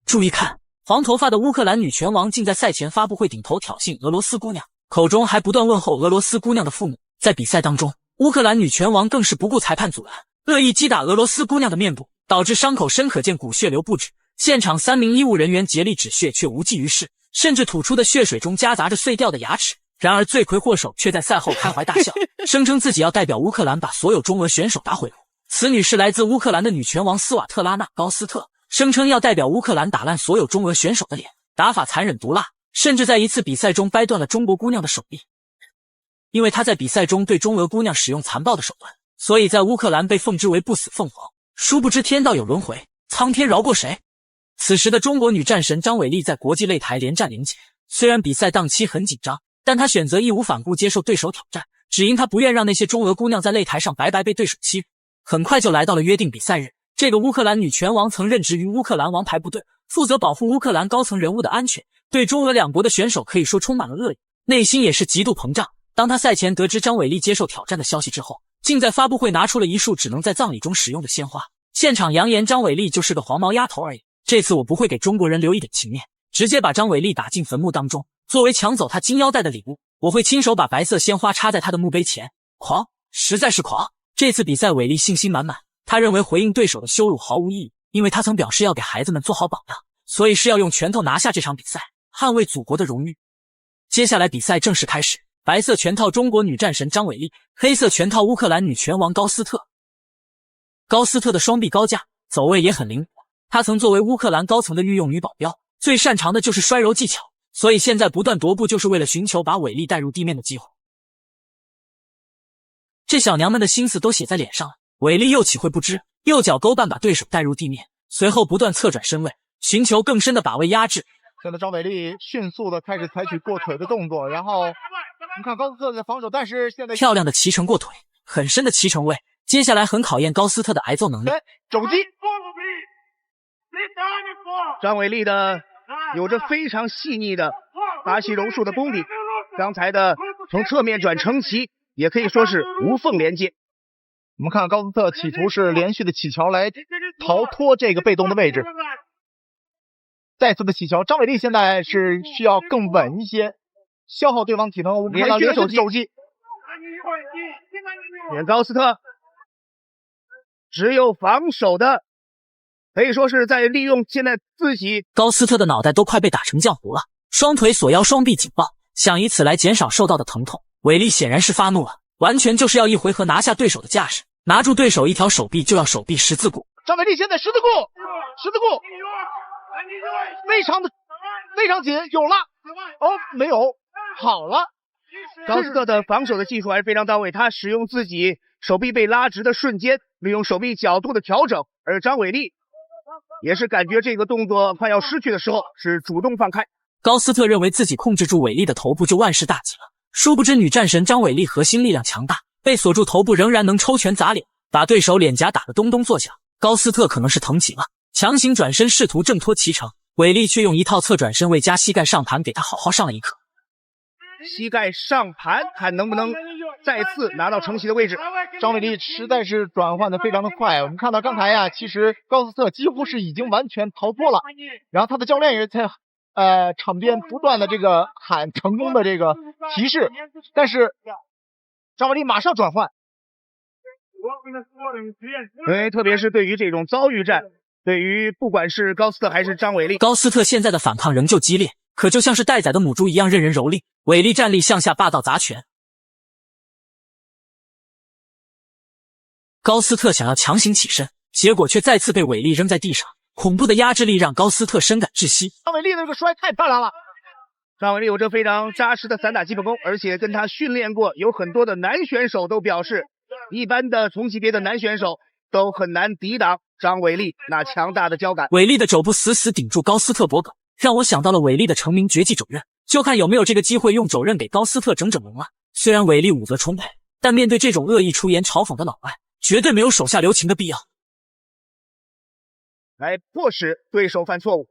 注意看，黄头发的乌克兰女拳王竟在赛前发布会顶头挑衅俄罗斯姑娘，口中还不断问候俄罗斯姑娘的父母。在比赛当中，乌克兰女拳王更是不顾裁判阻拦，恶意击打俄罗斯姑娘的面部，导致伤口深可见骨血流不止。现场3名医务人员竭力止血，却无济于事，甚至吐出的血水中夹杂着碎掉的牙齿。然而罪魁祸首却在赛后开怀大笑，声称自己要代表乌克兰把所有中俄选手打毁容。此女是来自乌克兰的女拳王斯瓦特拉娜·高斯特，声称要代表乌克兰打烂所有中俄选手的脸，打法残忍毒辣，甚至在一次比赛中掰断了中国姑娘的手臂。因为她在比赛中对中俄姑娘使用残暴的手段，所以在乌克兰被奉之为不死凤凰。殊不知天道有轮回，苍天饶过谁？此时的中国女战神张伟丽在国际擂台连战连捷，虽然比赛档期很紧张，但她选择义无反顾接受对手挑战，只因她不愿让那些中俄姑娘在擂台上白白被对手欺负。很快就来到了约定比赛日，这个乌克兰女拳王曾任职于乌克兰王牌部队，负责保护乌克兰高层人物的安全，对中俄两国的选手可以说充满了恶意，内心也是极度膨胀。当她赛前得知张伟丽接受挑战的消息之后，竟在发布会拿出了一束只能在葬礼中使用的鲜花，现场扬言张伟丽就是个黄毛丫头而已。这次我不会给中国人留一点情面，直接把张伟丽打进坟墓当中，作为抢走她金腰带的礼物，我会亲手把白色鲜花插在她的墓碑前。狂，实在是狂！这次比赛伟丽信心满满，她认为回应对手的羞辱毫无意义，因为她曾表示要给孩子们做好榜样，所以是要用拳头拿下这场比赛，捍卫祖国的荣誉。接下来比赛正式开始，白色拳套中国女战神张伟丽，黑色拳套乌克兰女拳王高斯特。高斯特的双臂高架，走位也很灵活，她曾作为乌克兰高层的御用女保镖，最擅长的就是摔揉技巧，所以现在不断踱步就是为了寻求把伟丽带入地面的机会。这小娘们的心思都写在脸上了，伟丽又岂会不知，右脚勾绊把对手带入地面，随后不断侧转身位，寻求更深的把位压制。现在张伟丽迅速的开始采取过腿的动作，然后你看高斯特在防守，但是现在漂亮的骑乘过腿，很深的骑乘位，接下来很考验高斯特的挨揍能力。肘击，张伟丽的有着非常细腻的巴西柔术的功底，刚才的从侧面转成骑也可以说是无缝连接。我们看高斯特企图是连续的起桥来逃脱这个被动的位置，再次的起桥，张伟丽现在是需要更稳一些，消耗对方体能。我们看到连续肘击，高斯特只有防守的，可以说是在利用现在自己。高斯特的脑袋都快被打成浆糊了，双腿锁腰，双臂紧抱，想以此来减少受到的疼痛。伟丽显然是发怒了，完全就是要一回合拿下对手的架势，拿住对手一条手臂就要手臂十字固。张伟丽现在十字固，非常紧，有了，哦，没有，好了。高斯特的防守的技术还是非常到位，他使用自己手臂被拉直的瞬间，利用手臂角度的调整，而张伟丽也是感觉这个动作快要失去的时候，是主动放开。高斯特认为自己控制住伟丽的头部就万事大吉了，殊不知女战神张伟丽核心力量强大，被锁住头部仍然能抽拳砸脸，把对手脸颊打得咚咚作响。高斯特可能是疼极了，强行转身试图挣脱骑乘，伟丽却用一套侧转身位加膝盖上盘给他好好上了一课。膝盖上盘，看能不能再次拿到承袭的位置。张伟丽实在是转换的非常的快，我们看到刚才呀，其实高斯特几乎是已经完全逃脱了，然后他的教练也在场边不断的这个喊成功的这个提示，但是张伟丽马上转换。特别是对于这种遭遇战，对于不管是高斯特还是张伟丽，高斯特现在的反抗仍旧激烈，可就像是待宰的母猪一样任人蹂躏。伟丽站立向下霸道砸拳，高斯特想要强行起身，结果却再次被伟丽扔在地上，恐怖的压制力让高斯特深感窒息。张伟丽的这个摔太漂亮了，张伟丽有着非常扎实的散打基本功，而且跟他训练过有很多的男选手都表示，一般的同级别的男选手都很难抵挡张伟丽那强大的脚感。伟丽的肘部死死顶住高斯特脖颈，让我想到了伟丽的成名绝技肘刃，就看有没有这个机会用肘刃给高斯特整整容了。虽然伟丽武则充沛，但面对这种恶意出言嘲讽的老外，绝对没有手下留情的必要，来迫使对手犯错误。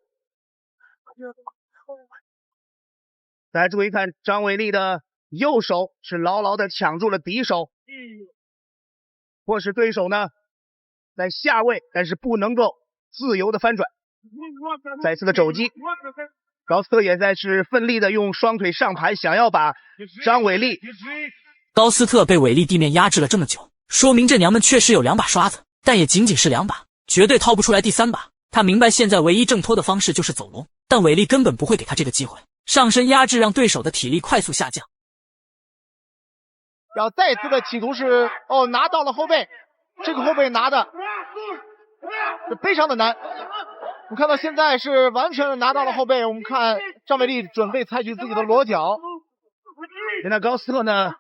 再注意看张伟丽的右手是牢牢的抢住了敌手，迫使对手呢在下位，但是不能够自由的翻转。再次的肘击，高斯特也在是奋力的用双腿上盘，想要把张伟丽。高斯特被伟丽地面压制了这么久，说明这娘们确实有2把刷子，但也仅仅是2把，绝对掏不出来第3把。他明白现在唯一挣脱的方式就是走龙，但伟丽根本不会给他这个机会，上身压制让对手的体力快速下降。然后再次的企图是拿到了后背，这个后背拿的非常的难。我们看到现在是完全的拿到了后背，我们看张伟丽准备采取自己的裸脚。现在高斯特呢，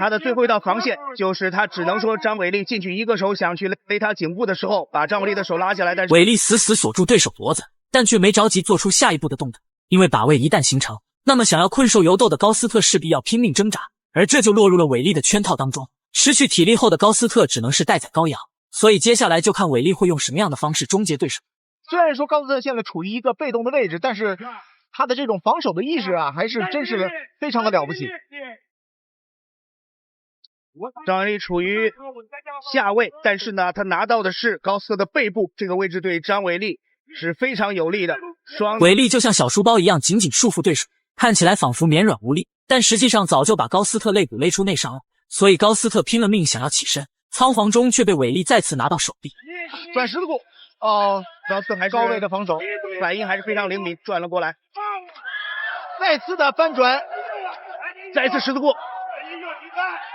他的最后一道防线就是他只能说张伟丽进去一个手想去勒他颈部的时候，把张伟丽的手拉下来，但是伟丽死死锁住对手脖子，但却没着急做出下一步的动作，因为把位一旦形成，那么想要困兽犹斗的高斯特势必要拼命挣扎，而这就落入了伟丽的圈套当中。失去体力后的高斯特只能是待宰羔羊，所以接下来就看伟丽会用什么样的方式终结对手。虽然说高斯特现在处于一个被动的位置，但是他的这种防守的意识啊，还是真是非常的了不起。张伟丽处于下位，但是呢，他拿到的是高斯特的背部，这个位置对张伟丽是非常有利的。伟丽就像小书包一样紧紧束缚对手，看起来仿佛绵软无力，但实际上早就把高斯特肋骨勒出内伤了。所以高斯特拼了命想要起身，仓皇中却被伟丽再次拿到手臂。转十字固，高斯特还是高位的防守，反应还是非常灵敏，转了过来，再次的翻转，再次十字固，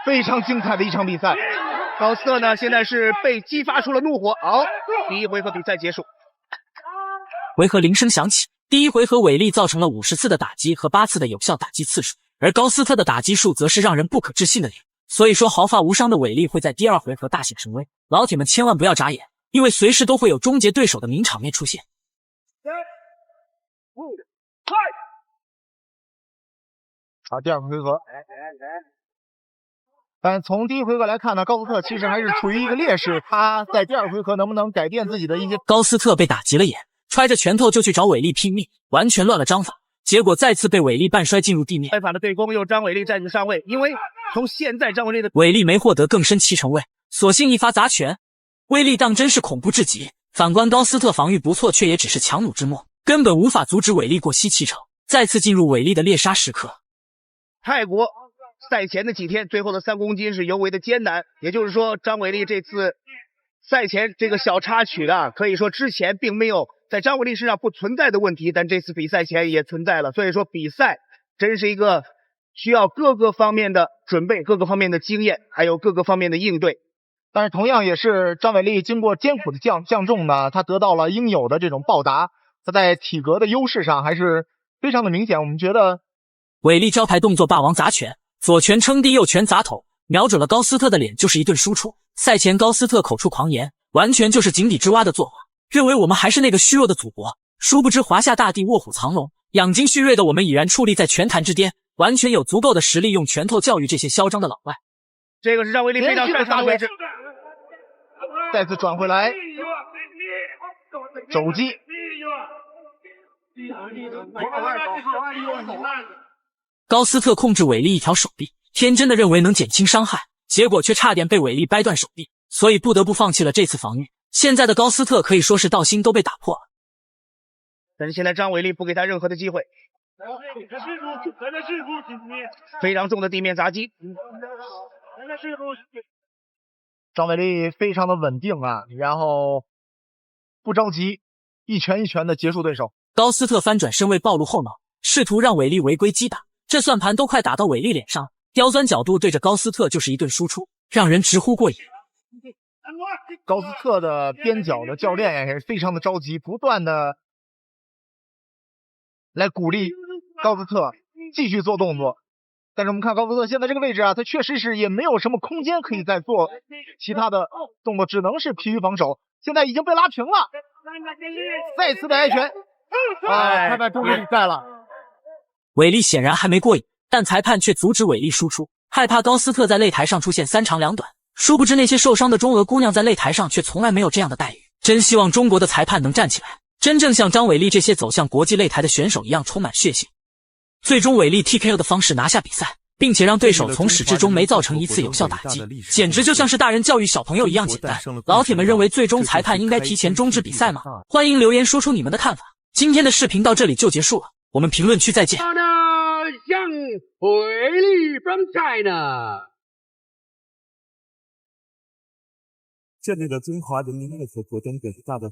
非常精彩的一场比赛。高斯特呢，现在是被激发出了怒火。好，第一回合比赛结束。回合铃声响起，第一回合伟丽造成了50次的打击和8次的有效打击次数，而高斯特的打击数则是让人不可置信的0。所以说毫发无伤的伟丽会在第2回合大显神威，老铁们千万不要眨眼，因为随时都会有终结对手的名场面出现。好，第2个回合。但从第一回合来看呢，高斯特其实还是处于一个劣势，他在第2回合能不能改变自己的一些。高斯特被打急了眼，揣着拳头就去找伟丽拼命，完全乱了章法，结果再次被伟丽半摔进入地面。拍法的对攻，由张伟丽占据上位，因为从现在张伟丽的伟丽没获得更深7成位，索性一发砸拳，威力当真是恐怖至极。反观高斯特防御不错，却也只是强弩之末，根本无法阻止伟丽过西7成。再次进入伟丽的猎杀时刻。泰国赛前的几天，最后的3公斤是尤为的艰难，也就是说张伟丽这次赛前这个小插曲的，可以说之前并没有在张伟丽身上不存在的问题，但这次比赛前也存在了。所以说比赛真是一个需要各个方面的准备，各个方面的经验，还有各个方面的应对。但是同样也是张伟丽经过艰苦的降重呢，他得到了应有的这种报答，他在体格的优势上还是非常的明显。我们觉得伟丽招牌动作霸王砸拳，左拳撑地，右拳砸头，瞄准了高斯特的脸就是一顿输出。赛前高斯特口出狂言，完全就是井底之蛙的做法，认为我们还是那个虚弱的祖国，殊不知华夏大地卧虎藏龙，养精蓄锐的我们已然矗立在拳坛之巅，完全有足够的实力用拳头教育这些嚣张的老外。这个是张伟丽非常擅长的位置，再次转回来，肘击。高斯特控制伟丽一条手臂，天真的认为能减轻伤害，结果却差点被伟丽掰断手臂，所以不得不放弃了这次防御。现在的高斯特可以说是道心都被打破了。但是现在张伟丽不给他任何的机会，非常重的地面砸击。张伟丽非常的稳定啊，然后不着急，一拳一拳的结束对手。高斯特翻转身位暴露后脑，试图让伟丽违规击打，这算盘都快打到伟丽脸上，刁钻角度对着高斯特就是一顿输出，让人直呼过瘾。高斯特的边角的教练也是非常的着急，不断的来鼓励高斯特继续做动作。但是我们看高斯特现在这个位置啊，他确实是也没有什么空间可以再做其他的动作，只能是疲于防守。现在已经被拉平了，再次的挨拳，裁判终止比赛了。伟丽显然还没过瘾，但裁判却阻止伟丽输出，害怕高斯特在擂台上出现3长2短。殊不知那些受伤的中俄姑娘在擂台上却从来没有这样的待遇。真希望中国的裁判能站起来，真正像张伟丽这些走向国际擂台的选手一样充满血性。最终伟丽 TKO 的方式拿下比赛，并且让对手从始至终没造成一次有效打击，简直就像是大人教育小朋友一样简单。老铁们认为最终裁判应该提前终止比赛吗？欢迎留言说出你们的看法。今天的视频到这里就结束了，我们评论区再见。向回力 from China。建立了中华人民共和国等伟大的